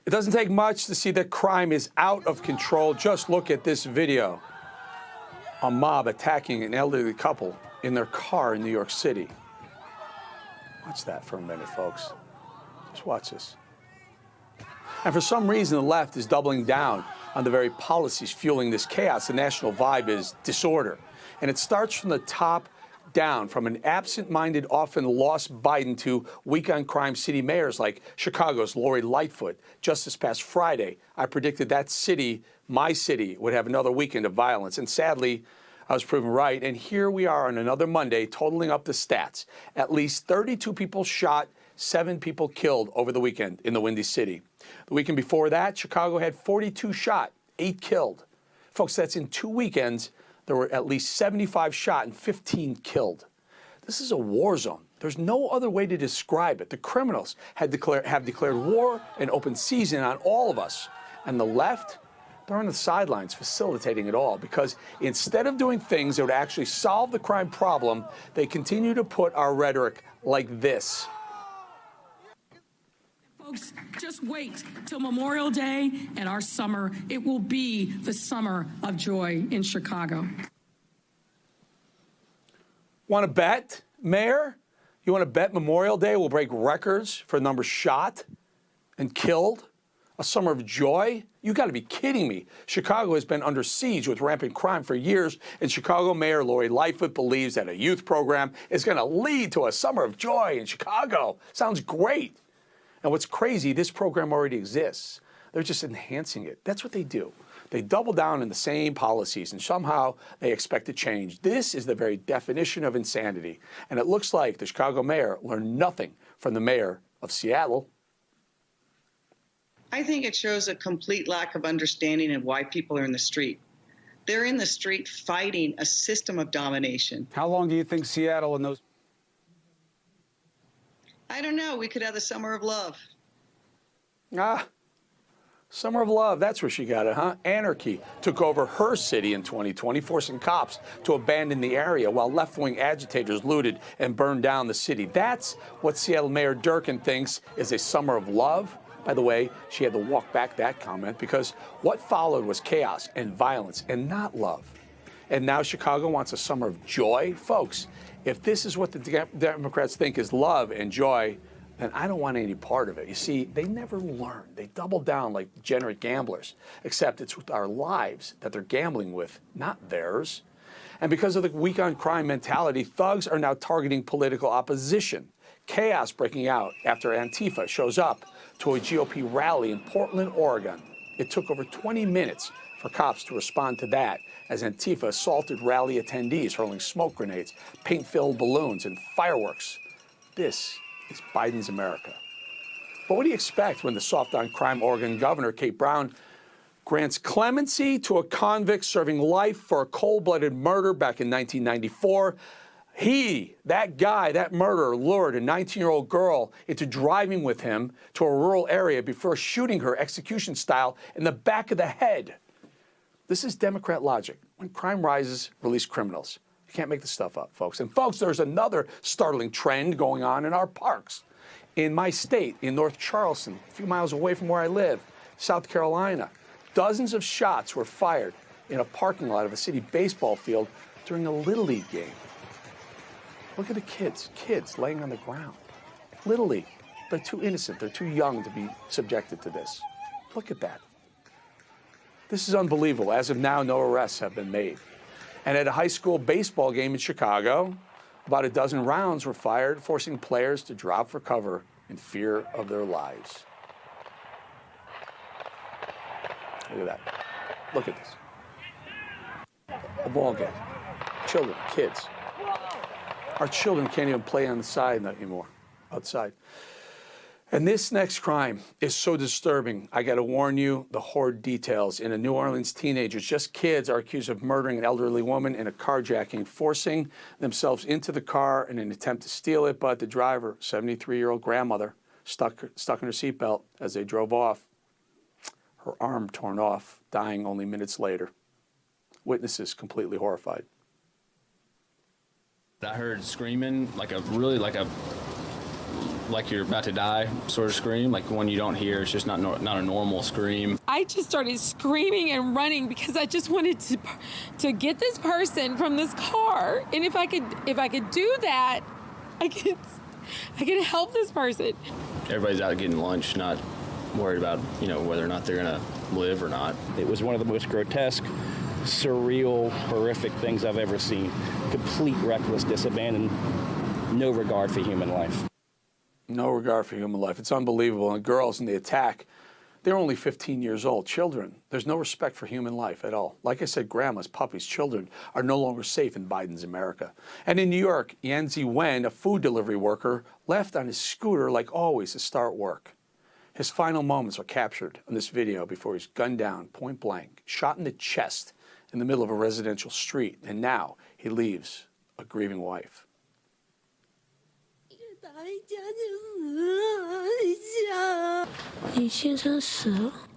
It doesn't take much to see that crime is out of control. Just look at this video. A mob attacking an elderly couple in their car in New York City. Watch that for a minute, folks. Just watch this. And for some reason, the left is doubling down on the very policies fueling this chaos. The national vibe is disorder. And it starts from the top down, from an absent-minded, often lost Biden to weak-on-crime city mayors like Chicago's Lori Lightfoot. Just this past Friday, I predicted that city, my city, would have another weekend of violence. And sadly, I was proven right. And here we are on another Monday, totaling up the stats. At least 32 people shot, 7 people killed over the weekend in the Windy City. The weekend before that, Chicago had 42 shot, 8 killed. Folks, that's in 2 weekends. There were at least 75 shot and 15 killed. This is a war zone. There's no other way to describe it. The criminals have declared war and open season on all of us. And the left, they're on the sidelines facilitating it all, because instead of doing things that would actually solve the crime problem, they continue to put our rhetoric like this. Folks, just wait till Memorial Day and our summer. It will be the summer of joy in Chicago. Want to bet, Mayor? You want to bet Memorial Day will break records for the number shot and killed? A summer of joy? You got to be kidding me. Chicago has been under siege with rampant crime for years, and Chicago Mayor Lori Lightfoot believes that a youth program is going to lead to a summer of joy in Chicago. Sounds great. And what's crazy, this program already exists. They're just enhancing it. That's what they do. They double down in the same policies, and somehow they expect to change. This is the very definition of insanity. And it looks like the Chicago mayor learned nothing from the mayor of Seattle. I think it shows a complete lack of understanding of why people are in the street. They're in the street fighting a system of domination. How long do you think Seattle and those... I don't know. We could have the summer of love. Summer of love. That's where she got it, huh? Anarchy took over her city in 2020, forcing cops to abandon the area while left-wing agitators looted and burned down the city. That's what Seattle Mayor Durkin thinks is a summer of love. By the way, she had to walk back that comment because what followed was chaos and violence and not love. And now Chicago wants a summer of joy. Folks, if this is what the Democrats think is love and joy, then I don't want any part of it. You see, they never learn. They double down like degenerate gamblers, except it's with our lives that they're gambling with, not theirs. And because of the weak on crime mentality, thugs are now targeting political opposition. Chaos breaking out after Antifa shows up to a GOP rally in Portland, Oregon. It took over 20 minutes for cops to respond to that as Antifa assaulted rally attendees, hurling smoke grenades, paint-filled balloons, and fireworks. This is Biden's America. But what do you expect when the soft-on-crime Oregon governor, Kate Brown, grants clemency to a convict serving life for a cold-blooded murder back in 1994? He, that guy, that murderer, lured a 19-year-old girl into driving with him to a rural area before shooting her execution style in the back of the head. This is Democrat logic. When crime rises, release criminals. You can't make this stuff up, folks. And folks, there's another startling trend going on in our parks. In my state, in North Charleston, a few miles away from where I live, South Carolina, dozens of shots were fired in a parking lot of a city baseball field during a Little League game. Look at the kids laying on the ground. Little League, they're too innocent, they're too young to be subjected to this. Look at that. This is unbelievable. As of now, no arrests have been made. And at a high school baseball game in Chicago, about a dozen rounds were fired, forcing players to drop for cover in fear of their lives. Look at that. Look at this. A ball game. Children, kids. Our children can't even play on the side anymore, outside. And this next crime is so disturbing. I got to warn you, the horrid details. In a New Orleans teenagers, just kids, are accused of murdering an elderly woman in a carjacking, forcing themselves into the car in an attempt to steal it. But the driver, 73-year-old grandmother, stuck in her seatbelt as they drove off. Her arm torn off, dying only minutes later. Witnesses completely horrified. I heard screaming like a like you're about to die sort of scream, like one you don't hear. It's just not a normal scream. I just started screaming and running because I just wanted to get this person from this car. And if I could do that, I could help this person. Everybody's out getting lunch, not worried about, whether or not they're going to live or not. It was one of the most grotesque, surreal, horrific things I've ever seen. Complete recklessness, abandon, no regard for human life. No regard for human life. It's unbelievable. And girls in the attack, they're only 15 years old. Children, there's no respect for human life at all. Like I said, grandmas, puppies, children are no longer safe in Biden's America. And in New York, Yanzi Wen, a food delivery worker, left on his scooter like always to start work. His final moments are captured on this video before he's gunned down, point blank, shot in the chest in the middle of a residential street. And now he leaves a grieving wife.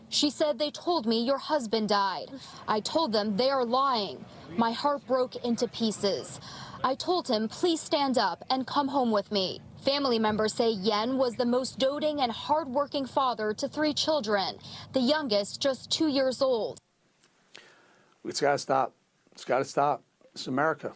She said, they told me your husband died. I told them they are lying. My heart broke into pieces. I told him, please stand up and come home with me. Family members say Yen was the most doting and hardworking father to 3 children, the youngest just 2 years old. It's got to stop. It's got to stop. It's America.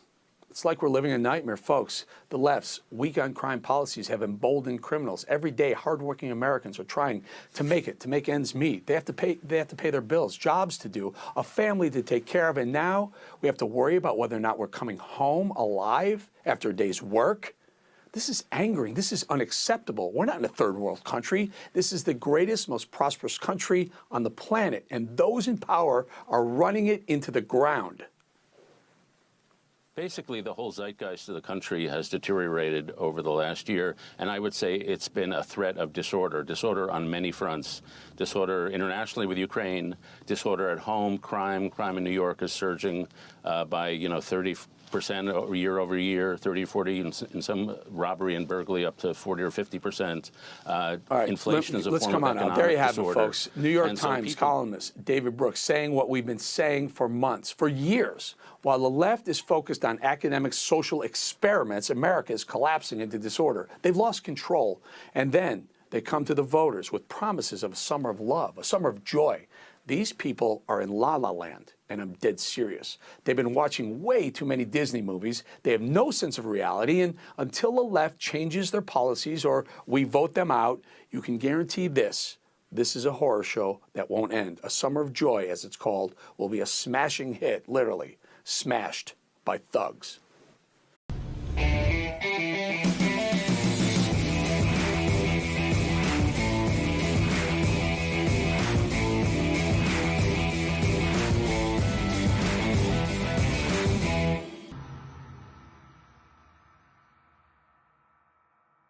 It's like we're living a nightmare, folks. The left's weak on crime policies have emboldened criminals. Every day, hardworking Americans are trying to make ends meet. They have to pay their bills, jobs to do, a family to take care of, and now we have to worry about whether or not we're coming home alive after a day's work. This is angering. This is unacceptable. We're not in a third world country. This is the greatest, most prosperous country on the planet, and those in power are running it into the ground. Basically, the whole zeitgeist of the country has deteriorated over the last year, and I would say it's been a threat of disorder on many fronts. Disorder internationally with Ukraine, disorder at home, crime in New York is surging by 30% year over year, 30, 40, in some robbery and burglary up to 40 or 50%. All right, inflation is a let's form come of on now. economic There you have disorder. it, folks. New York And so Times people- columnist David Brooks saying what we've been saying for months, for years. While the left is focused on academic social experiments, America is collapsing into disorder. They've lost control. And then they come to the voters with promises of a summer of love, a summer of joy. These people are in la-la land, and I'm dead serious. They've been watching way too many Disney movies. They have no sense of reality, and until the left changes their policies or we vote them out, you can guarantee this. This is a horror show that won't end. A Summer of Joy, as it's called, will be a smashing hit, literally, smashed by thugs.